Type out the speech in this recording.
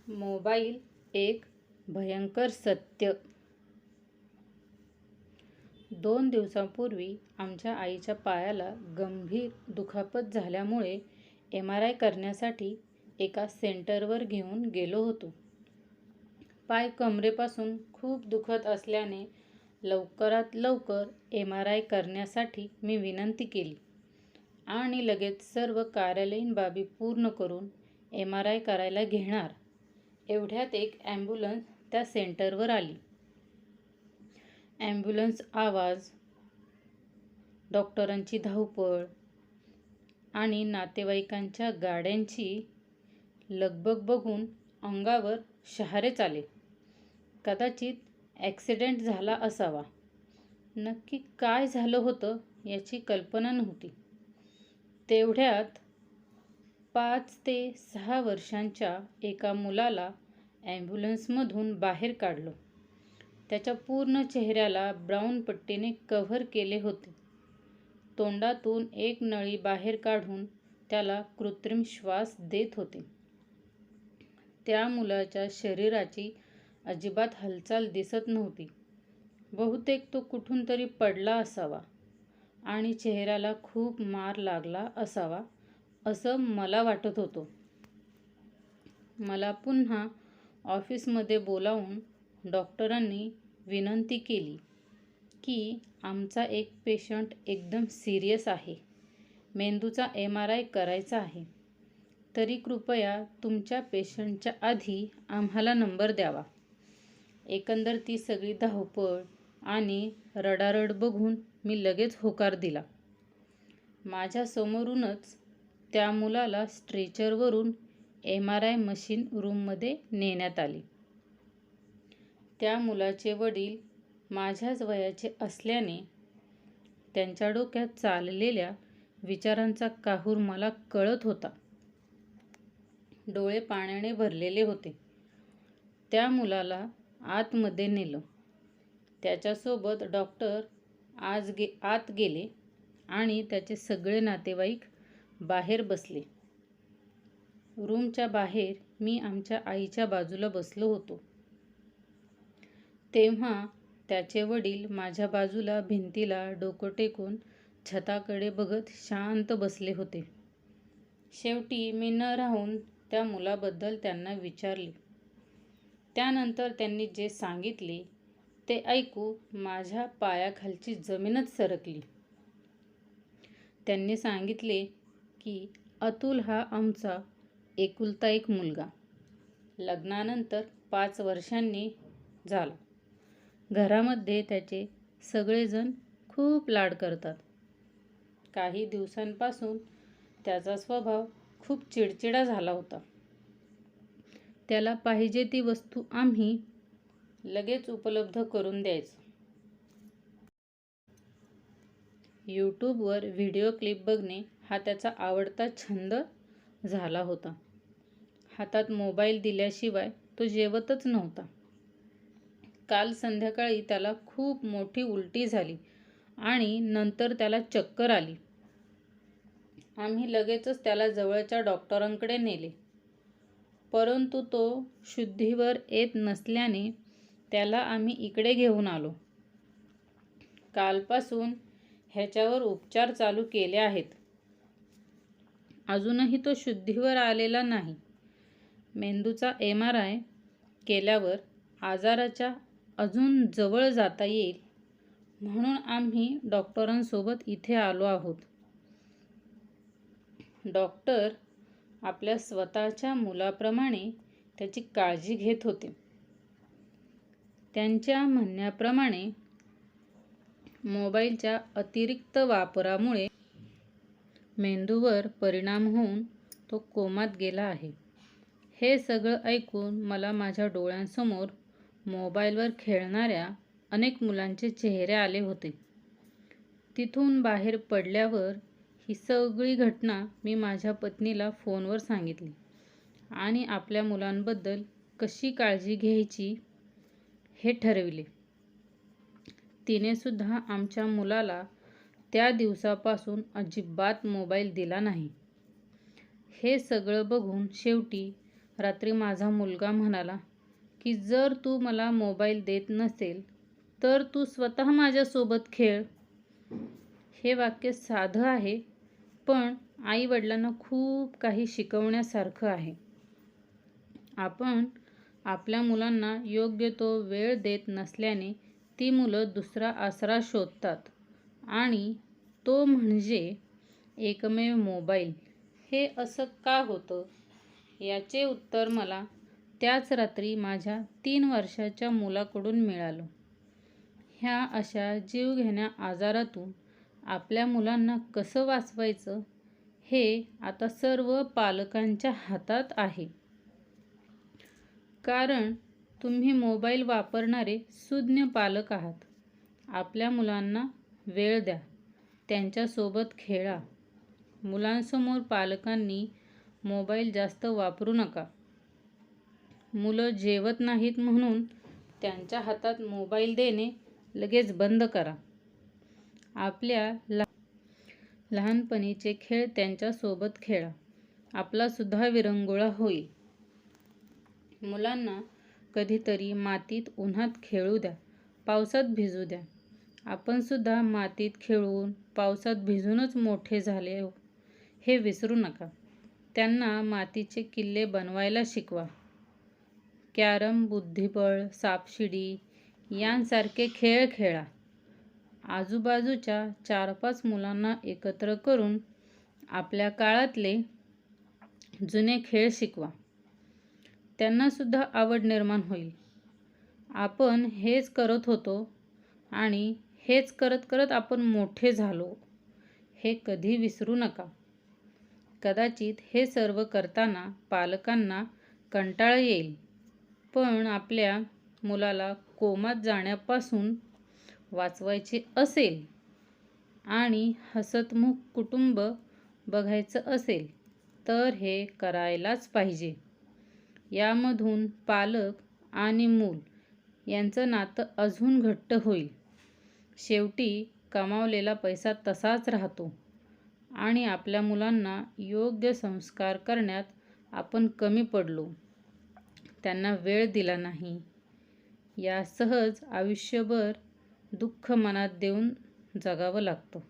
Mobile एक भयंकर सत्य. 2 दिवसांपूर्वी आमच्या आईच्या पायाला गंभीर दुखापत झाल्यामुळे MRI करण्यासाठी एका सेंटरवर घेऊन गेलो होतो. पाय कमरेपासून खूप दुखत असल्याने लवकरात लवकर MRI करण्यासाठी मी विनंती केली आणि लगेच सर्व कार्यालयीन बाबी पूर्ण करून MRI करायला घेणार एवढ्यात एक ॲम्ब्युलन्स त्या सेंटरवर आली. ॲम्ब्युलन्स आवाज, डॉक्टरांची धावपळ आणि नातेवाईकांच्या गाड्यांची लगबग बघून अंगावर शहारेच आले. कदाचित ॲक्सिडेंट झाला असावा. नक्की काय झालं होतं याची कल्पना नव्हती. तेवढ्यात 5 ते 6 वर्षांच्या एका मुलाला ॲम्ब्युलन्समधून बाहेर काढलं. त्याच्या पूर्ण चेहऱ्याला ब्राऊन पट्टीने कव्हर केले होते. तोंडातून एक नळी बाहेर काढून त्याला कृत्रिम श्वास देत होते. त्या मुलाच्या शरीराची अजिबात हालचाल दिसत नव्हती. बहुतेक तो कुठून तरी पडला असावा आणि चेहऱ्याला खूप मार लागला असावा असं मला वाटत होतं. मला पुन्हा ऑफिसमध्ये बोलावून डॉक्टरांनी विनंती केली की आमचा एक पेशंट एकदम सिरियस आहे. मेंदूचा MRI करायचा आहे. तरी कृपया तुमच्या पेशंटच्या आधी आम्हाला नंबर द्यावा. एकंदर ती सगळी धावपळ आणि रडारड बघून मी लगेच होकार दिला. माझ्या समोरूनच त्या मुलाला स्ट्रेचरवरून MRI मशीन रूममध्ये नेण्यात आले. त्या मुलाचे वडील माझ्याच वयाचे असल्याने त्यांच्या डोक्यात चाललेल्या विचारांचा काहूर मला कळत होता. डोळे पाण्याने भरलेले होते. त्या मुलाला आतमध्ये नेलं. त्याच्यासोबत डॉक्टर आत गेले आणि त्याचे सगळे नातेवाईक बाहेर बसले. रूमच्या बाहेर मी आमच्या आईच्या बाजूला बसलो होतो. तेव्हा त्याचे वडील माझ्या बाजूला भिंतीला डोकं टेकून छताकडे बघत शांत बसले होते. शेवटी मी न राहून त्या मुलाबद्दल त्यांना विचारले. त्यानंतर त्यांनी जे सांगितले ते ऐकून माझ्या पायाखालची जमीनच सरकली. त्यांनी सांगितले की अतुल हा आमचा एकुलता एक मुलगा. लग्नानंतर 5 वर्षांनी झाला. घरामध्ये त्याचे सगळेजण खूप लाड करतात. काही दिवसांपासून त्याचा स्वभाव खूप चिडचिडा झाला होता. त्याला पाहिजे ती वस्तू आम्ही लगेच उपलब्ध करून द्यायचो. यूट्यूबवर व्हिडिओ क्लिप बघणे हा त्याचा आवडता छंद झाला होता. हातात मोबाईल दिल्याशिवाय तो जेवतच नव्हता. काल संध्याकाळी त्याला खूप मोठी उलटी झाली आणि नंतर त्याला चक्कर आली. आम्ही लगेचच त्याला जवळच्या डॉक्टरांकडे नेले. परंतु तो शुद्धीवर येत नसल्याने त्याला आम्ही इकडे घेऊन आलो. कालपासून ह्याच्यावर उपचार चालू केले आहेत. अजूनही तो शुद्धीवर आलेला नाही. मेंदूचा MRI केल्यावर आजाराच्या अजून जवळ जाता येईल म्हणून आम्ही डॉक्टरांसोबत इथे आलो आहोत. डॉक्टर आपल्या स्वतःच्या मुलाप्रमाणे त्याची काळजी घेत होते. त्यांच्या म्हणण्याप्रमाणे मोबाईलच्या अतिरिक्त वापरामुळे मेंदूवर परिणाम होऊन तो कोमात गेला आहे. हे सगळं ऐकून मला माझ्या डोळ्यांसमोर मोबाईलवर खेळणाऱ्या अनेक मुलांचे चेहरे आले होते. तिथून बाहेर पडल्यावर ही सगळी घटना मी माझ्या पत्नीला फोनवर सांगितली आणि आपल्या मुलांबद्दल कशी काळजी घ्यायची हे ठरविले. तिने सुद्धा आमच्या मुलाला त्या दिवसापासून अजिबात मोबाईल दिला नाही. हे सगळं बघून शेवटी रात्री माझा मुलगा म्हणाला की जर तू मला मोबाईल देत नसेल तर तू स्वतः माझ्यासोबत खेळ. हे वाक्य साधं आहे, पण आई-वडिलांना खूप काही शिकवण्यासारखं आहे. आपण आपल्या मुलांना योग्य तो वेळ देत नसल्याने ती मुलं दुसरा आसरा शोधतात आणि तो म्हणजे एकमेव मोबाईल. हे असं का होतं? याचे उत्तर मला त्याच रात्री माझ्या 3 वर्षाच्या मुलाकडून मिळालं. ह्या अशा जीवघेण्या आजारातून आपल्या मुलांना कसं वाचवायचं हे आता सर्व पालकांच्या हातात आहे. कारण तुम्ही मोबाईल वापरणारे सुज्ञ पालक आहात. आपल्या मुलांना वेळ द्या, त्यांच्यासोबत खेळा. मुलांसमोर पालकांनी मोबाईल जास्त वापरू नका. मुलं जेवत नाहीत म्हणून त्यांच्या हातात मोबाईल देणे लगेच बंद करा. आपल्या लहानपणीचे खेळ त्यांच्यासोबत खेळा. आपलासुद्धा विरंगुळा होईल. मुलांना कधीतरी मातीत उन्हात खेळू द्या, पावसात भिजू द्या. आपणसुद्धा मातीत खेळून पावसात भिजूनच मोठे झाले हे विसरू नका. त्यांना मातीचे किल्ले बनवायला शिकवा. कॅरम, बुद्धिबळ, सापशिडी यांसारखे खेळ खेळा. आजूबाजूच्या 4-5 मुलांना एकत्र करून आपल्या काळातले जुने खेळ शिकवा. त्यांनासुद्धा आवड निर्माण होईल. आपण हेच करत होतो आणि हेच करत करत आपण मोठे झालो हे कधी विसरू नका. कदाचित हे सर्व करताना पालकांना कंटाळा येईल, पण आपल्या मुलाला कोमात जाण्यापासून वाचवायचे असेल आणि हसतमुख कुटुंब बघायचं असेल तर हे करायलाच पाहिजे. यामधून पालक आणि मूल यांचं नातं अजून घट्ट होईल. शेवटी कमावलेला पैसा तसाच राहतो आणि आपल्या मुलांना योग्य संस्कार करण्यात आपण कमी पडलो, त्यांना वेळ दिला नाही. या सहज आयुष्यभर दुःख मनात देऊन जगावं लागतं.